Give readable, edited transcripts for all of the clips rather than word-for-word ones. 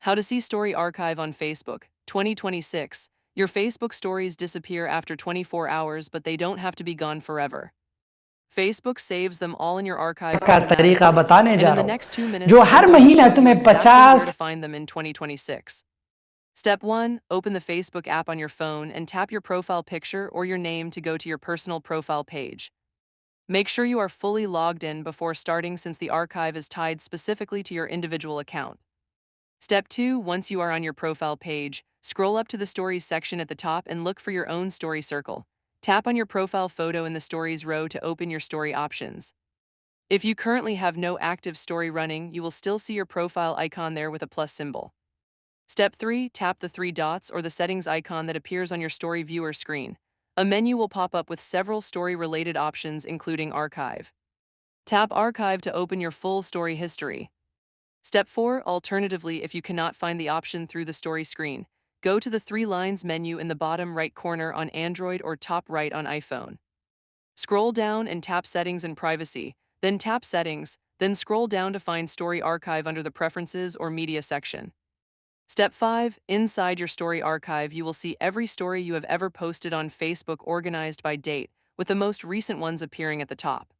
How to see story archive on Facebook, 2026. Your Facebook stories disappear after 24 hours, but they don't have to be gone forever. Facebook saves them all in your archive का तरीका automatically, बताने and जा in the रहा next 2 हूँ minutes, जो I'm her going to महीना show you तुम्हें exactly where 50 to find them in 2026. Step 1. Open the Facebook app on your phone and tap your profile picture or your name to go to your personal profile page. Make sure you are fully logged in before starting since the archive is tied specifically to your individual account. Step 2. Once you are on your profile page, scroll up to the Stories section at the top and look for your own story circle. Tap on your profile photo in the Stories row to open your story options. If you currently have no active story running, you will still see your profile icon there with a plus symbol. Step 3. Tap the three dots or the settings icon that appears on your story viewer screen. A menu will pop up with several story-related options, including Archive. Tap Archive to open your full story history. Step 4. Alternatively, if you cannot find the option through the story screen, go to the three lines menu in the bottom right corner on Android or top right on iPhone. Scroll down and tap Settings and Privacy, then tap Settings, then scroll down to find Story Archive under the Preferences or Media section. Step 5. Inside your story archive, you will see every story you have ever posted on Facebook organized by date, with the most recent ones appearing at the top.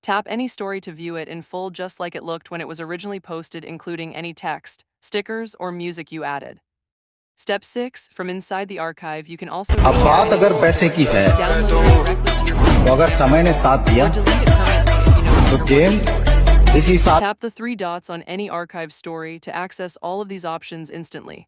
Tap any story to view it in full just like it looked when it was originally posted, including any text, stickers, or music you added. Step 6. From inside the archive, you can also अब बात download अगर पैसे की है directly to your phone तो अगर समय ने साथ दिया or delete it permanently if you no तो longer want game it stored. इसी साथ Tap the three dots on any archive story to access all of these options instantly.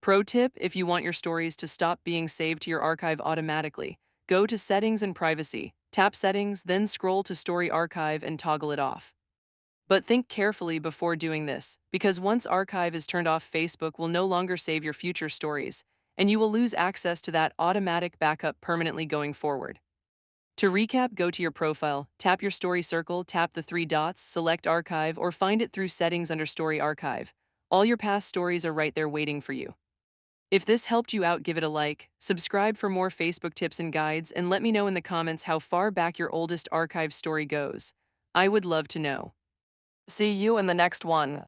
Pro tip: if you want your stories to stop being saved to your archive automatically, go to Settings and Privacy, tap Settings, then scroll to Story Archive and toggle it off. But think carefully before doing this, because once Archive is turned off, Facebook will no longer save your future stories, and you will lose access to that automatic backup permanently going forward. To recap, go to your profile, tap your story circle, tap the three dots, select Archive, or find it through Settings under Story Archive. All your past stories are right there waiting for you. If this helped you out, give it a like, subscribe for more Facebook tips and guides, and let me know in the comments how far back your oldest archive story goes. I would love to know. See you in the next one.